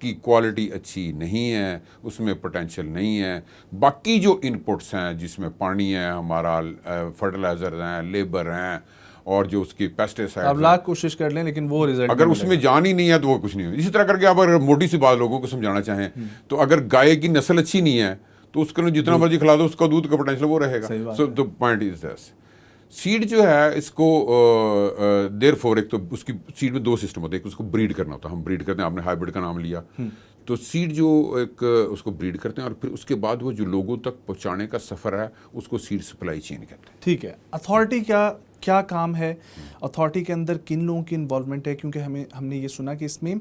کی کوالٹی اچھی نہیں ہے, اس میں پوٹینشیل نہیں ہے. باقی جو انپٹس ہیں جس میں پانی ہے, ہمارا فرٹیلائزر ہیں, لیبر ہیں, اور جو اس کی پیسٹیسائڈ, آپ لاکھ کوشش کر لیں لیکن وہ رزلٹ اگر اس میں جان ہی نہیں ہے تو وہ کچھ نہیں ہے. اسی طرح کر کے آپ اگر موٹی سی بات لوگوں کو سمجھانا چاہیں تو اگر گائے کی نسل اچھی نہیں ہے تو اس کو جتنا مرضی کھلا دو اس کا دودھ کا پوٹینشیل وہ رہے گا. سو the point is this, sad جو ہے اس کو دیر فور, ایک تو اس کی سیڈ میں 2 سسٹم ہوتے ہیں. ایک اس کو بریڈ کرنا ہوتا ہے, ہم بریڈ کرتے ہیں, آپ نے ہائیبرڈ کا نام لیا, تو سیڈ جو ایک اس کو بریڈ کرتے ہیں اور پھر اس کے بعد وہ جو لوگوں تک پہنچانے کا سفر ہے اس کو سیڈ سپلائی چین کہتے ہیں. ٹھیک ہے, اتھارٹی کیا کام ہے, اتھارٹی کے اندر کن لوگوں کی انوالومنٹ ہے, کیونکہ ہم نے یہ سنا کہ اس میں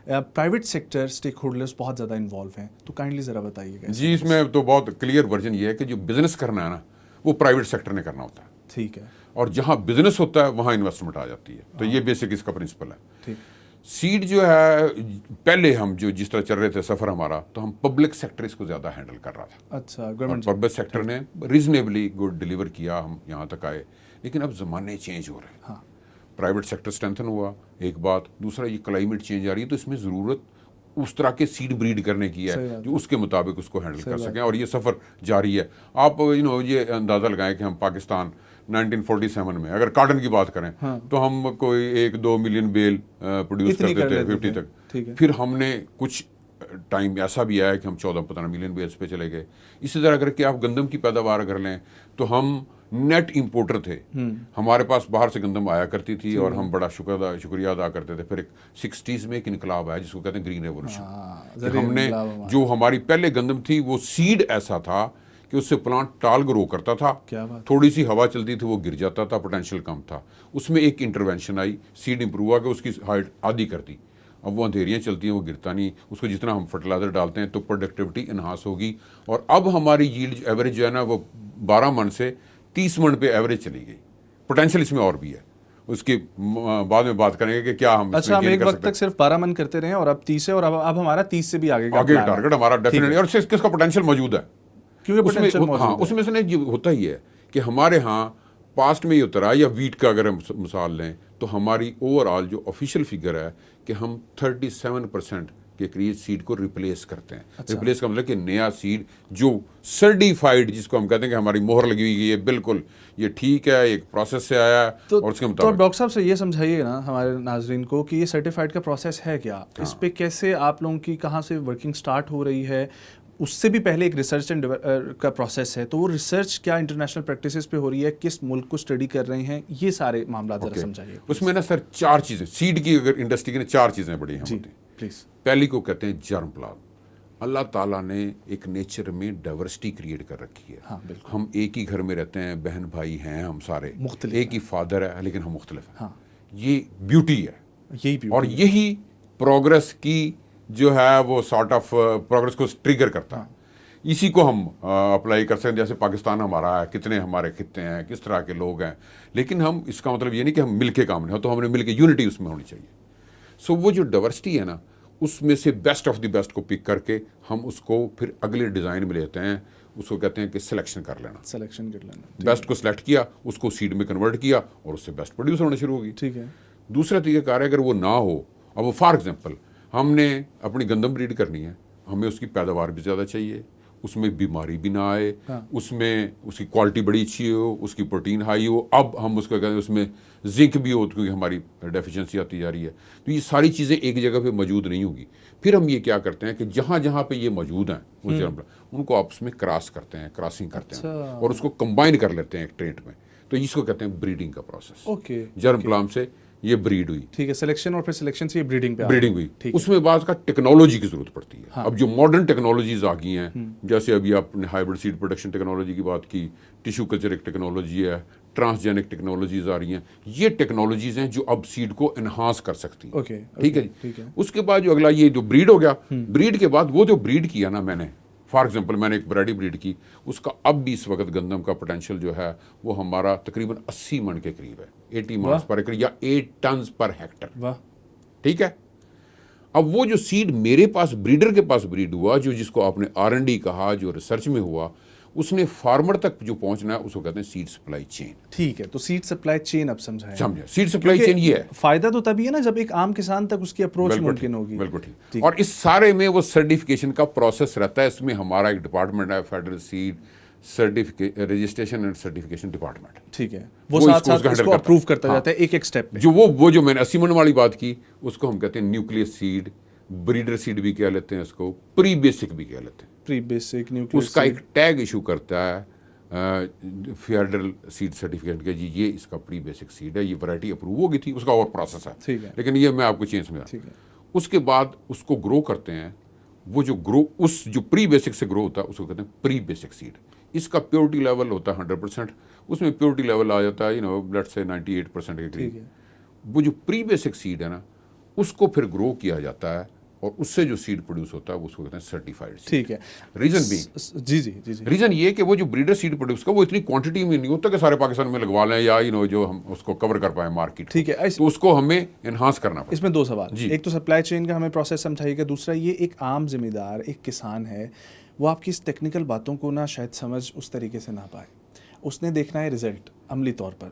پرائیویٹ سیکٹر اسٹیک ہولڈرز بہت زیادہ انوالو ہیں, تو کائنڈلی ذرا بتائیے گا. جی, اس میں تو بہت کلیئر ورژن یہ ہے کہ جو بزنس کرنا ہے نا وہ پرائیویٹ سیکٹر نے کرنا ہوتا ہے. ٹھیک ہے, اور جہاں بزنس ہوتا ہے وہاں انویسٹمنٹ آ جاتی ہے. تو یہ بیسک اس کا پرنسپل ہے. ٹھیک. سیڈ جو ہے پہلے ہم جو جس طرح چل رہے تھے سفر ہمارا, تو ہم پبلک سیکٹر اس کو زیادہ ہینڈل کر رہا تھا. اچھا, گورنمنٹ پبلک سیکٹر نے ریزنیبلی گڈ ڈیلیور کیا, ہم یہاں تک آئے. لیکن اب زمانے چینج ہو رہے ہیں, پرائیویٹ سیکٹر اسٹرینتھن ہوا, ایک بات. دوسرا یہ کلائمیٹ چینج آ رہی ہے, تو اس میں ضرورت اس طرح کے سیڈ بریڈ کرنے کی ہے جو اس کے مطابق اس کو ہینڈل کر سکیں, اور یہ سفر جاری ہے. آپ یہ اندازہ لگائیں کہ ہم پاکستان 1947 میں اگر کاٹن کی بات کریں تو ہم کوئی 1-2 ملین بیل پروڈیوس کرتے تھے 50 تک. پھر ہم نے کچھ ٹائم ایسا بھی آیا کہ ہم 14-15 ملین بیلز پہ چلے گئے. اسی طرح کر کے آپ گندم کی پیداوار کر لیں تو ہم نیٹ امپورٹر تھے. ہمارے پاس باہر سے گندم آیا کرتی تھی اور ہم بڑا شکریہ ادا کرتے تھے. پھر ایک 60s میں ایک انقلاب آیا جس کو کہتے ہیں گرین ریولوشن. ہم نے جو ہماری پہلے گندم تھی وہ سیڈ ایسا تھا کہ اس سے پلانٹ ٹال گرو کرتا تھا, تھوڑی سی ہوا چلتی تھی وہ گر جاتا تھا, پوٹینشیل کم تھا. اس میں ایک انٹروینشن آئی, سیڈ امپروو ہوا کہ اس کی ہائٹ آدھی کر دی. اب وہ اندھیریاں چلتی ہیں, وہ گرتا نہیں. اس کو جتنا ہم فرٹیلائزر ڈالتے ہیں تو پروڈکٹیوٹی انہانس ہوگی. اور اب ہماری ییلڈ ایوریج جو ہے نا وہ 12 من سے 30 من پہ ایوریج چلی گئی. پوٹینشیل اس میں اور بھی ہے, اس کی بعد میں بات کریں گے کہ کیا ہم. اچھا, ہم ایک وقت تک صرف 12 من کرتے رہے اور اب 30 ہے, اور اب ہمارا 30 سے بھی آگے ٹارگیٹ ہمارا ڈیفینیٹلی, اور کس کا پوٹینشیل موجود ہے. اس میں سے نہیں ہوتا ہی ہے کہ ہمارے ہاں پاسٹ میں یہ اترا, یا ویٹ کا اگر ہم مثال لیں تو ہماری اوور آل جو آفیشیل فگر ہے کہ ہم 37% کے قریب سیڈ کو ریپلیس کرتے ہیں. ریپلیس کا مطلب کہ نیا سیڈ جو سرٹیفائڈ, جس کو ہم کہتے ہیں کہ ہماری مہر لگی ہوئی ہے, بالکل یہ ٹھیک ہے, ایک پروسیس سے آیا ہے, اور اس کے مطابق. تو ڈاکٹر صاحب سے یہ سمجھائیے نا ہمارے ناظرین کو کہ یہ سرٹیفائڈ کا پروسیس ہے کیا, اس پہ کیسے آپ لوگوں کی کہاں سے ورکنگ سٹارٹ ہو رہی ہے. اس سے بھی پہلے ایک ریسرچ کا پروسیس ہے, تو وہ ریسرچ کیا انٹرنیشنل پریکٹسز پہ ہو رہی ہے, کس ملک کو اسٹڈی کر رہے ہیں, یہ سارے معاملات ذرا سمجھائیے. اس میں نا سر 4 چیزیں, سیڈ کی اگر انڈسٹری کی 4 چیزیں بڑی ہیں پلیز. پہلی کو کہتے ہیں جرم پلان. اللہ تعالیٰ نے ایک نیچر میں ڈائیورسٹی کریٹ کر رکھی ہے. ہم ایک ہی گھر میں رہتے ہیں, بہن بھائی ہیں, ہم سارے مختلف, ایک ہی فادر ہے لیکن ہم مختلف ہیں. یہ بیوٹی ہے, اور یہی پروگرس کی جو ہے وہ سارٹ آف پروگرس کو ٹریگر کرتا ہے. اسی کو ہم اپلائی کر سکتے ہیں. جیسے پاکستان ہمارا ہے, کتنے ہمارے خطے ہیں, کس طرح کے لوگ ہیں, لیکن ہم اس کا مطلب یہ نہیں کہ ہم مل کے کام نہیں ہو, تو ہم نے مل کے یونٹی اس میں ہونی چاہیے. سو وہ جو ڈائیورسٹی ہے نا, اس میں سے بیسٹ آف دی بیسٹ کو پک کر کے ہم اس کو پھر اگلے ڈیزائن میں لیتے ہیں. اس کو کہتے ہیں کہ سلیکشن کر لینا. بیسٹ کو سلیکٹ کیا, اس کو سیڈ میں کنورٹ کیا, اور اس سے بیسٹ پروڈیوس ہونا شروع ہوگی. ٹھیک ہے. دوسرا طریقہ کار ہے اگر وہ نہ ہو, اب وہ فار ایگزامپل ہم نے اپنی گندم بریڈ کرنی ہے, ہمیں اس کی پیداوار بھی زیادہ چاہیے, اس میں بیماری بھی نہ آئے, اس میں اس کی کوالٹی بڑی اچھی ہو, اس کی پروٹین ہائی ہو. اب ہم اس کو کہتے ہیں اس میں زنک بھی ہو, کیونکہ ہماری ڈیفیشنسی آتی جا رہی ہے. تو یہ ساری چیزیں ایک جگہ پہ موجود نہیں ہوگی. پھر ہم یہ کیا کرتے ہیں کہ جہاں جہاں پہ یہ موجود ہیں ان کو آپس میں کراس کرتے ہیں, کراسنگ کرتے ہیں, اور اس کو کمبائن کر لیتے ہیں ایک ٹریٹ میں. تو اس کو کہتے ہیں بریڈنگ کا پروسیس. جرم پلام سے یہ بریڈ ہوئی, ٹھیک ہے, سلیکشن, اور پھر سلیکشن سے یہ بریڈنگ ہوئی. اس میں بعض کا ٹیکنالوجی کی ضرورت پڑتی ہے. اب جو ماڈرن ٹیکنالوجیز آ گئی ہیں, جیسے ابھی آپ نے ہائیبرڈ سیڈ پروڈکشن ٹیکنالوجی کی بات کی, ٹیشو کلچر ایک ٹیکنالوجی ہے, ٹرانسجینک ٹیکنالوجیز آ رہی ہیں. یہ ٹیکنالوجیز ہیں جو اب سیڈ کو انہانس کر سکتی ہیں. ٹھیک ہے جی. اس کے بعد جو اگلا یہ جو بریڈ ہو گیا, بریڈ کے بعد وہ جو بریڈ کیا نا میں نے, فار ایگزامپل میں نے ایک ویرائٹی بریڈ کی, اس کا اب بھی اس وقت گندم کا پوٹینشیل جو ہے وہ ہمارا تقریباً 80 من کے قریب ہے, 80 منس پر ایکڑ یا 8 ٹنز پر ہیکٹر. ٹھیک ہے. اب وہ جو سیڈ میرے پاس بریڈر کے پاس بریڈ ہوا, جس کو آپ نے R&D کہا, جو ریسرچ میں ہوا, اس نے فارمر تک جو پہنچنا ہے اس کو کہتے ہیں سیڈ سپلائی چین. ٹھیک ہے, تو سیڈ سپلائی چین اب سمجھائیں. سمجھا, سیڈ سپلائی چین یہ ہے. فائدہ تو تبھی ہے نا جب ایک عام کسان تک اس کی اپروچ ممکن ہوگی. بالکل ٹھیک. اور اس سارے میں وہ سرٹیفکیشن کا پروسیس رہتا ہے. اس میں ہمارا ایک ڈپارٹمنٹ ہے, federal seed registration and certification department. ٹھیک ہے, وہ ساتھ ساتھ اس کو اپروو کرتا جاتا ہے ایک ایک سٹیپ پہ. وہ جو میں نے 80 من والی بات کی, اس کو ہم کہتے ہیں نیوکلیس سیڈ, بریڈر سیڈ بھی کہہ لیتے ہیں, اس کو پری بیسک بھی کہہ لیتے ہیں. پری بیسک نیوکلیس اس کا ایک ٹیگ ایشو کرتا ہے فیڈرل سیڈ سرٹیفکیٹ کے, جی یہ اس کا پری بیسک سیڈ ہے, یہ ورائٹی اپروو ہوگی تھی, اس کا اور پروسیس ہے. لیکن یہ میں آپ کو چینج سمجھا. اس کے بعد اس کو گرو کرتے ہیں. وہ جو پری بیسک سے گرو ہوتا ہے اس کو کہتے ہیں پری بیسک سیڈ. اس کا پیورٹی لیول ہوتا ہے 100%. اس میں پیورٹی لیول آ جاتا ہے لیٹس سے 98% کے قریب. وہ جو پری بیسک سیڈ ہے نا, اس کو پھر گرو کیا جاتا ہے, اور اس سے جو سیڈ پروڈیوس ہوتا ہے اس کو کہتے ہیں سرٹیفائڈ سیڈ. ٹھیک ہے. ریزن ریزن یہ کہ وہ جو بریڈر سیڈ پروڈیوس کا وہ اتنی کوانٹٹی میں نہیں ہوتا کہ سارے پاکستان میں لگوا لیں یا جو ہم اس کو کور کر پائیں مارکیٹ. ٹھیک ہے, تو اس کو ہمیں انہانس کرنا پڑتا ہے. اس میں 2 سوال. ایک تو سپلائی چین کا ہمیں پروسیس سمجھائیے گا, دوسرا یہ ایک عام ذمہ دار ایک کسان ہے, وہ آپ کی اس ٹیکنیکل باتوں کو نہ شاید سمجھ اس طریقے سے نہ پائے, اس نے دیکھنا ہے رزلٹ عملی طور پر.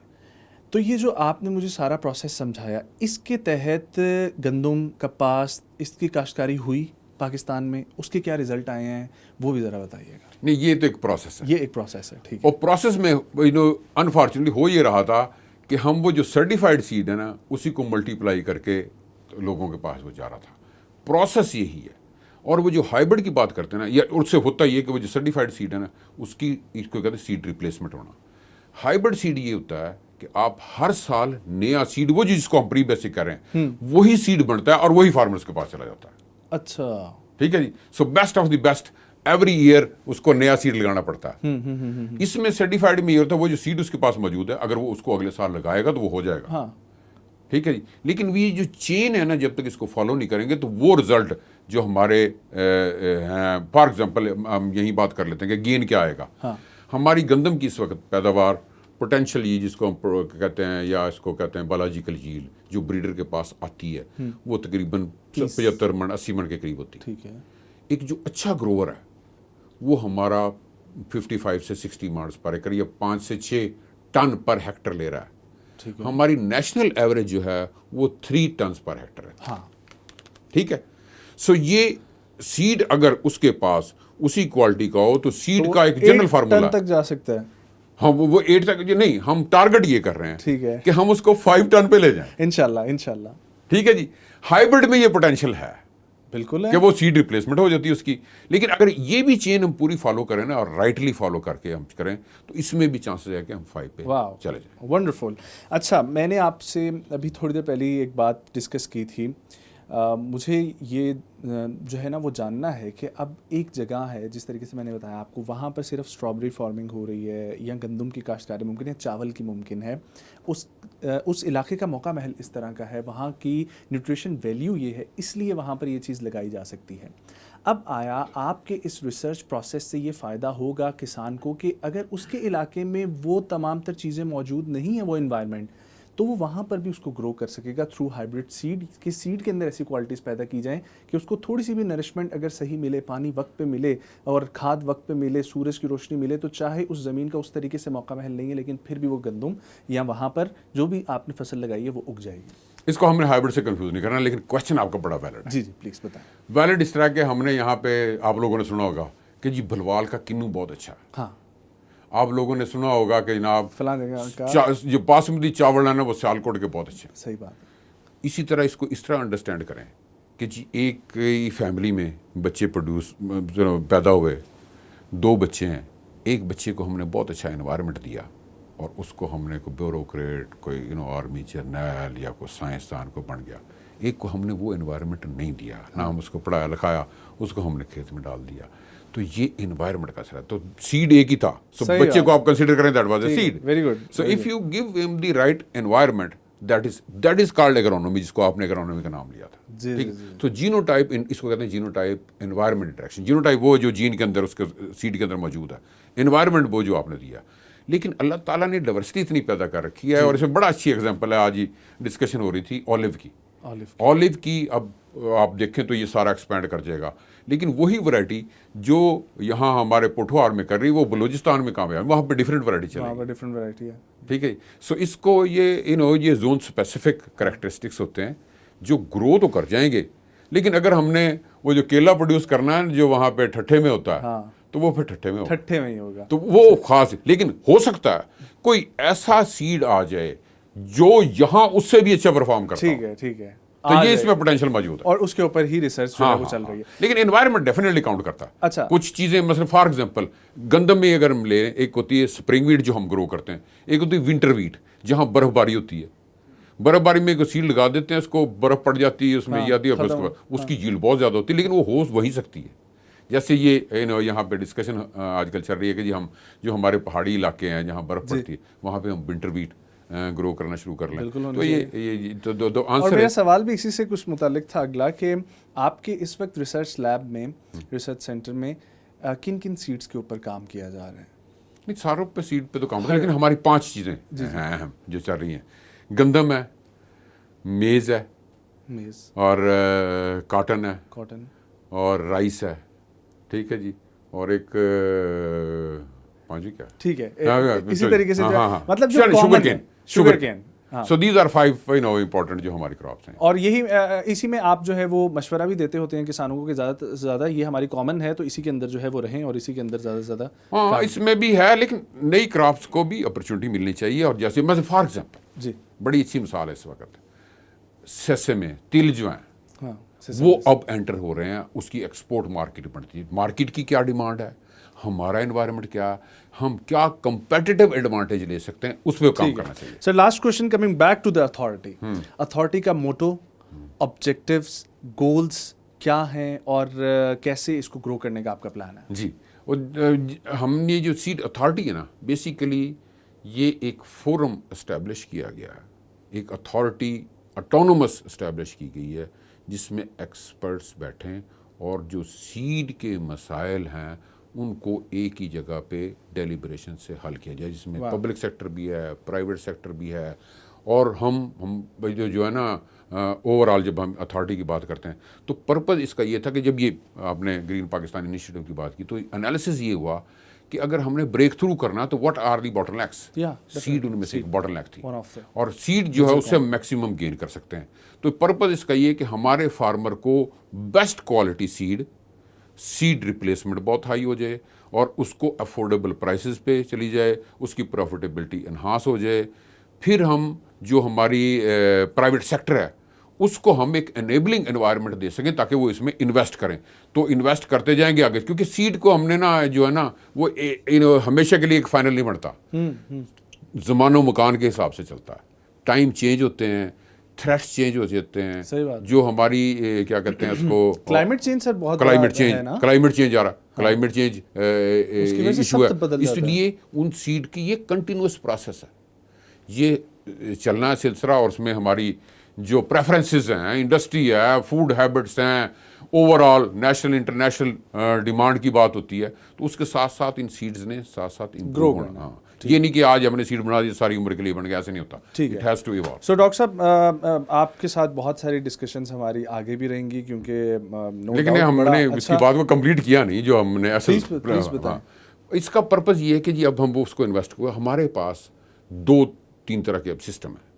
تو یہ جو آپ نے مجھے سارا پروسیس سمجھایا, اس کے تحت گندم, کپاس, اس کی کاشتکاری ہوئی پاکستان میں, اس کے کیا رزلٹ آئے ہیں وہ بھی ذرا بتائیے گا. نہیں, یہ تو ایک پروسیس ہے. یہ ایک پروسیس ہے. ٹھیک ہے. اور پروسیس میں انفارچونیٹلی ہو یہ رہا تھا کہ ہم وہ جو سرٹیفائڈ سیڈ ہے نا, اسی کو ملٹیپلائی کر کے لوگوں کے پاس وہ جا رہا تھا. پروسیس یہی ہے. اور وہ جو ہائیبرڈ کی بات کرتے ہیں نا, یا اس سے ہوتا یہ کہ وہ جو سرٹیفائڈ سیڈ ہے نا, اس کو کہتے ہیں سیڈ ریپلیسمنٹ ہونا. ہائیبرڈ سیڈ یہ ہوتا ہے کہ آپ ہر سال نیا سیڈ, وہ جس کو ہم پری بیسک کر رہے ہیں, وہی سیڈ بنتا ہے اور وہی فارمرز کے پاس چلا جاتا ہے. اچھا, ٹھیک ہے جی. So best of the best every year اس کو نیا سیڈ لگانا پڑتا ہے. اس میں سرٹیفائڈ میں یہ ہوتا ہے وہ جو سیڈ اس کے پاس موجود ہے, اگر وہ اس کو اگلے سال لگائے گا تو وہ ہو جائے گا. ٹھیک ہے جی. لیکن یہ جو چین ہے نا, جب تک اس کو فالو نہیں کریں گے تو وہ رزلٹ جو ہمارے ہیں, فار ایگزامپل ہم یہی بات کر لیتے ہیں کہ گین کیا آئے گا. ہماری گندم کی اس وقت پیداوار پوٹینشیل یہ جس کو ہم کہتے ہیں, یا اس کو کہتے ہیں بایولوجیکل ییلڈ, جو بریڈر کے پاس آتی ہے, وہ تقریباً 75 من 80 من کے قریب ہوتی ہے. ٹھیک ہے. ایک جو اچھا گروور ہے وہ ہمارا 55 سے 60 مارس پر ایکر یا 5 سے 6 ٹن پر ہیکٹر لے رہا ہے. ہماری نیشنل ایوریج جو ہے وہ 3 ٹنز پر ہیکٹر ہے. ٹھیک ہے. سو یہ سیڈ اگر اس کے پاس اسی کوالٹی کا ہو تو سیڈ کا ایک جنرل فارمولا تک جا سکتا ہے. ہم وہ 8 تک نہیں, ہم ٹارگٹ یہ کر رہے ہیں. ٹھیک ہے. کہ ہم اس کو 5 ٹن پہ لے جائیں انشاءاللہ. ٹھیک ہے جی. ہائیبرڈ میں یہ پوٹینشیل ہے بالکل کہ وہ سیڈ ریپلیسمنٹ ہو جاتی ہے اس کی. لیکن اگر یہ بھی چین ہم پوری فالو کریں نا, اور رائٹلی فالو کر کے ہم کریں, تو اس میں بھی چانسز ہے کہ ہم 5 پہ چلے جائیں. ونڈرفل. اچھا, میں نے آپ سے ابھی تھوڑی دیر پہلے ایک بات ڈسکس کی تھی. مجھے یہ جو ہے نا وہ جاننا ہے کہ اب ایک جگہ ہے, جس طریقے سے میں نے بتایا آپ کو, وہاں پر صرف اسٹرابری فارمنگ ہو رہی ہے, یا گندم کی کاشتکاری ممکن ہے, چاول کی ممکن ہے. اس علاقے کا موقع محل اس طرح کا ہے, وہاں کی نیوٹریشن ویلیو یہ ہے, اس لیے وہاں پر یہ چیز لگائی جا سکتی ہے. اب آیا آپ کے اس ریسرچ پروسیس سے یہ فائدہ ہوگا کسان کو کہ اگر اس کے علاقے میں وہ تمام تر چیزیں موجود نہیں ہیں, وہ انوائرمنٹ, تو وہ وہاں پر بھی اس کو گرو کر سکے گا تھرو ہائیبرڈ سیڈ, کہ سیڈ کے اندر ایسی کوالٹیز پیدا کی جائیں کہ اس کو تھوڑی سی بھی نرشمنٹ اگر صحیح ملے, پانی وقت پہ ملے, اور کھاد وقت پہ ملے, سورج کی روشنی ملے, تو چاہے اس زمین کا اس طریقے سے موقع محل نہیں ہے, لیکن پھر بھی وہ گندم یا وہاں پر جو بھی آپ نے فصل لگائی ہے وہ اگ جائے گی. اس کو ہم نے ہائیبرڈ سے کنفیوز نہیں کرنا, لیکن کوشچن آپ کا بڑا ویلڈ ہے. جی پلیز بتائیں. ویلڈ اس طرح کہ ہم نے یہاں پہ آپ لوگوں نے سنا ہوگا کہ جی بھلوال کا کنو بہت اچھا ہے. ہاں, آپ لوگوں نے سنا ہوگا کہ جناب فلاں جگہ کا جو باسمتی چاول ہے نا وہ سیالکوٹ کے بہت اچھے. صحیح بات ہے. اسی طرح اس کو اس طرح انڈرسٹینڈ کریں کہ جی ایک فیملی میں بچے پیدا ہوئے, 2 بچے ہیں, ایک بچے کو ہم نے بہت اچھا انوائرمنٹ دیا, اور اس کو ہم نے کوئی بیوروکریٹ, کوئی آرمی جرنیل یا کوئی سائنسدان کو بن گیا. ایک کو ہم نے وہ انوائرمنٹ نہیں دیا, نہ ہم اس کو پڑھایا لکھایا, اس کو ہم نے کھیت میں ڈال دیا. تو یہ انوائرمنٹ کا اثر ہے. تو سیڈ ایک ہی تھا, سو بچے کو آپ کنسیڈر کریں that was a seed. Very good. So if you give ہم the right environment, that is called agronomy, جس کو آپ نے ایگرونومی کا نام لیا تھا. ٹھیک. تو جینو ٹائپ, اس کو کہتے ہیں Jeenu type environment interaction. Jeenu type وہ جو جین کے اندر اس کے سیڈ کے اندر موجود ہے, انوائرمنٹ وہ جو آپ نے دیا. لیکن اللہ تعالیٰ نے ڈائورسٹی اتنی پیدا کر رکھی ہے, اور اس میں بڑا اچھی ایگزامپل ہے, آج ہی ڈسکشن ہو رہی تھی اولیو کی. اولیو کی اب آپ دیکھیں تو یہ سارا ایکسپینڈ کر جائے گا. لیکن وہی ورائٹی جو یہاں ہمارے پوٹھوہار میں کر رہی وہ بلوچستان میں کامیاب ہے, وہاں پہ ڈفرینٹ ورائٹی چلے گی. ڈفرینٹ ورائٹی ہے. ٹھیک ہے. سو اس کو یہ زون اسپیسیفک کریکٹرسٹکس ہوتے ہیں جو گرو تو کر جائیں گے, لیکن اگر ہم نے وہ جو کیلا پروڈیوس کرنا ہے جو وہاں پہ ٹھٹھے میں ہوتا ہے تو وہ پھر ٹھٹھے میں ہی ہوگا, تو وہ خاص. لیکن ہو سکتا ہے کوئی ایسا سیڈ آ جائے جو یہاں اس سے بھی اچھا پرفارم کرتا ہے. ٹھیک ہے. تو یہ اس میں پوٹینشیل موجود ہے اور اس کے اوپر ہی ریسرچ جو ہے وہ چل رہی ہے. لیکن انوائرمنٹ ڈیفینیٹلی کاؤنٹ کرتا ہے. اچھا, کچھ چیزیں مثلا فار ایگزامپل گندم میں اگر ہم لیں, ایک ہوتی ہے اسپرنگ ویٹ جو ہم گرو کرتے ہیں, ایک ہوتی ہے ونٹر ویٹ جہاں برف باری ہوتی ہے. برف باری میں ایک سیڈ لگا دیتے ہیں, اس کو برف پڑ جاتی ہے, اس میں یہ آتی ہے, اس کی جیل بہت زیادہ ہوتی ہے, لیکن وہ ہو وہی سکتی ہے. جیسے یہ یہاں پہ ڈسکشن آج کل چل رہی ہے کہ جی ہم جو ہمارے پہاڑی علاقے ہیں جہاں برف پڑتی ہے وہاں پہ ہم ونٹر ویٹ گرو کرنا شروع کر لیں. تو یہ دو آنسر. اور میرا سوال بھی اسی سے کچھ متعلق تھا اگلا, کہ آپ کے اس وقت ریسرچ لیب میں, ریسرچ سینٹر میں کن کن سیڈس کے اوپر کام کیا جا رہا ہے؟ نہیں, ساروں پہ سیڈ پہ تو کام کریں, لیکن ہماری 5 چیزیں ہیں اہم جو چل رہی ہیں. گندم ہے, میز ہے, اور کاٹن ہے, اور رائس ہے. ٹھیک ہے جی. اور ایک کیا, ٹھیک ہے, اسی طریقے سے مطلب sugar cane. So these are 5 important جو ہماری کراپس ہیں. اور یہی اسی میں آپ جو ہے وہ مشورہ بھی دیتے ہوتے ہیں کسانوں کو کہ زیادہ سے زیادہ یہ ہماری کامن ہے تو اسی کے اندر جو ہے وہ رہیں اور اسی کے اندر زیادہ سے زیادہ. ہاں, اس میں بھی ہے, لیکن نئی کراپس کو بھی اپرچونٹی ملنی چاہیے. اور جیسے مثلا فار ایگزامپل جی بڑی اچھی مثال ہے اس وقت, سیسے میں تل جو ہیں وہ اب انٹر ہو رہے ہیں, اس کی ایکسپورٹ مارکیٹ بنتی ہے. مارکیٹ کی کیا ڈیمانڈ ہے, ہمارا انوائرمنٹ کیا, ہم کیا کمپیٹیٹو ایڈوانٹیج لے سکتے ہیں, اس پہ کام کرنا چاہیے. Sir last question coming back to the authority. Authority کا موٹو, آبجیکٹیوز, گولز کیا ہیں اور کیسے اس کو گرو کرنے کا آپ کا پلان ہے؟ جی, ہم نے جو سیڈ اتھارٹی ہے نا, بیسیکلی یہ ایک فورم اسٹیبلش کیا گیا ہے, ایک اتھارٹی اٹونومس اسٹیبلش کی گئی ہے جس میں ایکسپرٹس بیٹھیں اور جو سیڈ کے مسائل ہیں ان کو ایک ہی جگہ پہ ڈیلیبریشن سے حل کیا جائے, جس میں پبلک سیکٹر بھی ہے, پرائیویٹ سیکٹر بھی ہے. اور ہم جو ہے نا اوور آل جب ہم اتھارٹی کی بات کرتے ہیں تو پرپز اس کا یہ تھا کہ جب یہ آپ نے گرین پاکستان انیشیٹو کی بات کی تو انالیسس یہ ہوا کہ اگر ہم نے بریک تھرو کرنا تو what are the bottlenecks. Seed ان میں سے ایک باٹل نیک تھی, اور سیڈ جو ہے اس سے میکسیمم گین کر سکتے ہیں. تو پرپز اس کا یہ کہ ہمارے فارمر کو بیسٹ کوالٹی سیڈ ریپلیسمنٹ بہت ہائی ہو جائے اور اس کو افورڈیبل پرائسز پہ چلی جائے, اس کی پروفیٹیبلٹی انہانس ہو جائے. پھر ہم جو ہماری پرائیویٹ سیکٹر ہے اس کو ہم ایک انیبلنگ انوائرمنٹ دے سکیں تاکہ وہ اس میں انویسٹ کریں. تو انویسٹ کرتے جائیں گے آگے, کیونکہ سیڈ کو ہم نے نا جو ہے نا وہ ہمیشہ کے لیے ایک فائنل نہیں بنتا, زمان و مکان کے حساب سے چلتا ہے. ٹائم چینج ہوتے ہیں, تھریٹس چینج ہو جاتے ہیں, جو ہماری کیا کہتے ہیں اس کو کلائمیٹ چینج سر بہت کلائمیٹ چینج آ رہا, کلائمیٹ چینج ایشو ہے. اس لیے ان سیڈ کی یہ کنٹینیوس پروسیس ہے, یہ چلنا ہے سلسلہ. اور اس میں ہماری جو پریفرنسز ہیں, انڈسٹری ہے, فوڈ ہیبٹس ہیں, over all national international demand کی بات ہوتی ہے, تو اس کے ساتھ ساتھ ان سیڈز نے ساتھ ساتھ گرو ہونا. یہ نہیں کہ آج ہم نے سیڈ بنا دی ساری عمر کے لیے بن گیا, ایسے نہیں ہوتا. It has to evolve. So doctor صاحب آپ کے ساتھ بہت ساری ڈسکشنز ہماری آگے بھی رہیں گی, کیونکہ لیکن ہم نے اس کی بات کو کمپلیٹ کیا نہیں جو ہم نے اصل. اس کا پرپز یہ ہے کہ جی اب ہم اس کو انویسٹ ہوئے. ہمارے پاس 2-3 طرح کے اب سسٹم ہیں.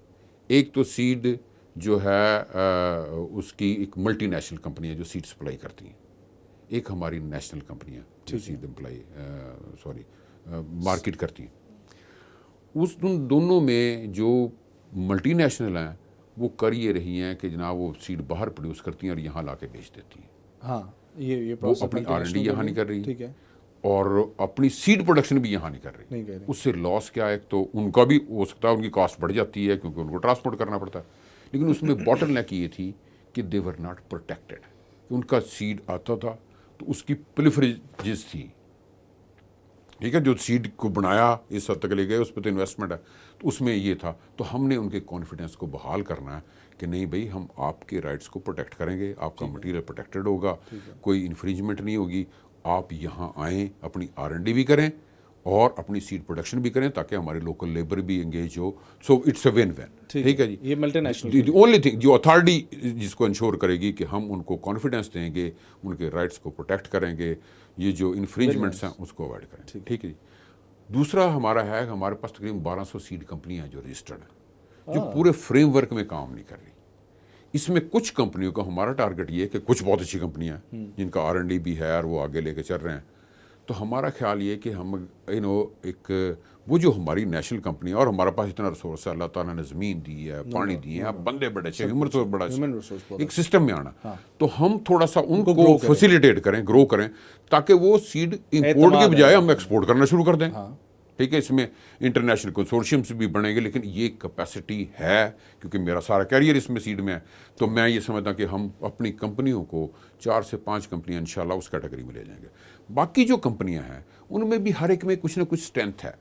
ایک تو سیڈ جو ہے اس کی ایک ملٹی نیشنل کمپنی ہے جو سیڈ سپلائی کرتی ہیں, ایک ہماری نیشنل کمپنی ہے جو سیڈ مارکیٹ کرتی ہیں. اس دونوں میں جو ملٹی نیشنل ہیں وہ کر یہ رہی ہیں کہ جناب وہ سیڈ باہر پروڈیوس کرتی ہیں اور یہاں لا کے بیچ دیتی ہیں. ہاں, یہ وہ اپنی R&D یہاں نہیں کر رہی اور اپنی سیڈ پروڈکشن بھی یہاں نہیں کر رہی. اس سے لاس کیا ہے, تو ان کا بھی ہو سکتا ہے ان کی کاسٹ بڑھ جاتی ہے کیونکہ ان کو ٹرانسپورٹ کرنا پڑتا ہے. لیکن اس میں باٹل نیک یہ تھی کہ دے ور ناٹ پروٹیکٹیڈ. ان کا سیڈ آتا تھا تو اس کی پلیفریجز تھی, ٹھیک ہے, جو سیڈ کو بنایا اس حد تک لے گئے, اس پہ تو انویسٹمنٹ ہے, تو اس میں یہ تھا. تو ہم نے ان کے کانفیڈنس کو بحال کرنا ہے کہ نہیں بھائی ہم آپ کے رائٹس کو پروٹیکٹ کریں گے, آپ کا مٹیریل پروٹیکٹڈ ہوگا, کوئی انفرینجمنٹ نہیں ہوگی. آپ یہاں آئیں, اپنی R&D بھی کریں اور اپنی سیڈ پروڈکشن بھی کریں تاکہ ہماری لوکل لیبر بھی انگیج ہو. So it's a win win. ٹھیک ہے جی. یہ ملٹی نیشنل اونلی تھنگ جو اتھارٹی جس کو انشور کرے گی کہ ہم ان کو کانفیڈنس دیں گے, ان کے رائٹس کو پروٹیکٹ کریں گے, یہ جو انفرنجمنٹس ہیں اس کو اوائڈ کریں. ٹھیک ہے جی. دوسرا ہمارا ہے ہمارے پاس تقریباً 1200 سیڈ کمپنیاں ہیں جو رجسٹرڈ ہیں, جو پورے فریم ورک میں کام نہیں کر رہی. اس میں کچھ کمپنیوں کا ہمارا ٹارگٹ یہ ہے کہ کچھ بہت اچھی کمپنیاں ہیں جن کا R&D بھی ہے اور وہ آگے لے کے چل رہے ہیں. تو ہمارا خیال یہ کہ ہم ایک وہ جو ہماری نیشنل کمپنی اور ہمارا پاس اتنا ریسورس ہے, اللہ تعالیٰ نے زمین دی ہے, پانی دی ہے, بندے بڑے اچھے, ہیومن ریسورس بڑا اچھا, ایک سسٹم میں آنا. تو ہم تھوڑا سا ان کو فیسیلیٹیٹ کریں, گرو کریں, تاکہ وہ سیڈ امپورٹ کے بجائے ہم ایکسپورٹ کرنا شروع کر دیں. ٹھیک ہے. اس میں انٹرنیشنل کنسورشیمس بھی بنیں گے, لیکن یہ کیپیسٹی ہے کیونکہ میرا سارا کیریئر اس میں سیڈ میں ہے. تو میں یہ سمجھتا ہوں کہ ہم اپنی کمپنیوں کو 4 سے 5 کمپنیاں انشاءاللہ اس کیٹیگری میں لے جائیں گے. باقی جو کمپنیاں ہیں ان میں بھی ہر ایک میں کچھ نہ کچھ اسٹرینتھ ہے.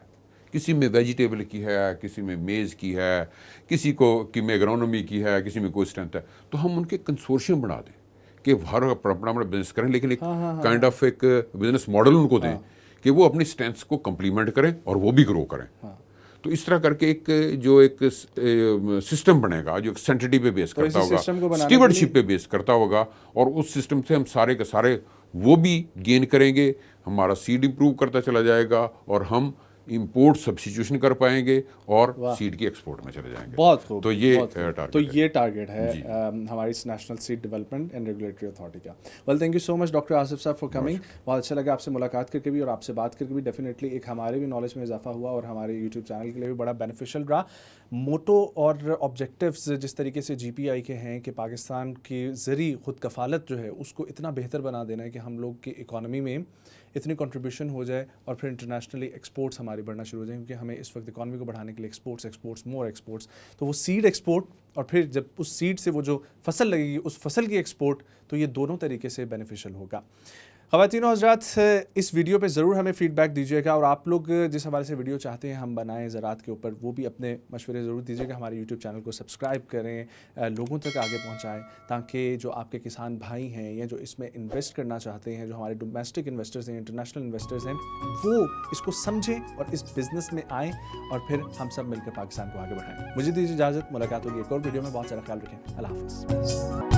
کسی میں ویجیٹیبل کی ہے, کسی میں میز کی ہے, کسی کی میں اگرونومی کی ہے, کسی میں کوئی اسٹرینتھ ہے. تو ہم ان کے کنسورشیم بنا دیں کہ ہر اپنا بزنس کریں, لیکن ایک کائنڈ آف ایک بزنس ماڈل ان کو دیں کہ وہ اپنی اسٹرینتھس کو کمپلیمنٹ کریں اور وہ بھی گرو کریں. تو اس طرح کر کے ایک سسٹم بنے گا جو ایک سینٹریٹی پہ بیس کرتا ہوگا, اسٹیورڈشپ پہ بیس کرتا ہوگا, اور اس سسٹم سے ہم سارے کے سارے وہ بھی گین کریں گے, ہمارا سیڈ امپروو کرتا چلا جائے گا, اور ہم امپورٹ سبسٹیٹیوشن کر پائیں گے اور سیڈ کی ایکسپورٹ میں چلے جائیں گے. بہت خوب. تو یہ ٹارگیٹ ہے ہماری national seed development and regulatory authority کا. Well thank you so much doctor Asif sahab for coming. بہت اچھا لگا آپ سے ملاقات کر کے بھی, اور آپ سے بات کر کے بھی. ڈیفینیٹلی ایک ہمارے بھی نالج میں اضافہ ہوا, اور ہمارے یوٹیوب چینل کے لیے بھی بڑا بینیفیشل رہا. موٹو اور آبجیکٹیوز جس طریقے سے GPI کے ہیں کہ پاکستان کی زرعی خود کفالت جو ہے اس کو اتنا بہتر بنا دینا ہے کہ ہم لوگ کی اکانومی میں اتنی کنٹریبیوشن ہو جائے, اور پھر انٹرنیشنلی ایکسپورٹس ہماری بڑھنا شروع ہو جائیں, کیونکہ ہمیں اس وقت اکانومی کو بڑھانے کے لیے ایکسپورٹس مور ایکسپورٹس. تو وہ سیڈ ایکسپورٹ, اور پھر جب اس سیڈ سے وہ جو فصل لگے گی اس فصل کی ایکسپورٹ, تو یہ دونوں طریقے سے بینیفیشل ہوگا. خواتین و حضرات, اس ویڈیو پہ ضرور ہمیں فیڈ بیک دیجیے گا, اور آپ لوگ جس حوالے سے ویڈیو چاہتے ہیں ہم بنائیں زراعت کے اوپر, وہ بھی اپنے مشورے ضرور دیجیے گا. ہمارے یوٹیوب چینل کو سبسکرائب کریں, لوگوں تک آگے پہنچائیں, تاکہ جو آپ کے کسان بھائی ہیں یا جو اس میں انویسٹ کرنا چاہتے ہیں, جو ہمارے ڈومیسٹک انویسٹرز ہیں, انٹرنیشنل انویسٹرز ہیں, وہ اس کو سمجھیں اور اس بزنس میں آئیں, اور پھر ہم سب مل کر پاکستان کو آگے بڑھائیں. مجھے دیجیے اجازت, ملاقات ہوگی ایک اور ویڈیو میں. بہت سارا خیال رکھیں. اللہ حافظ.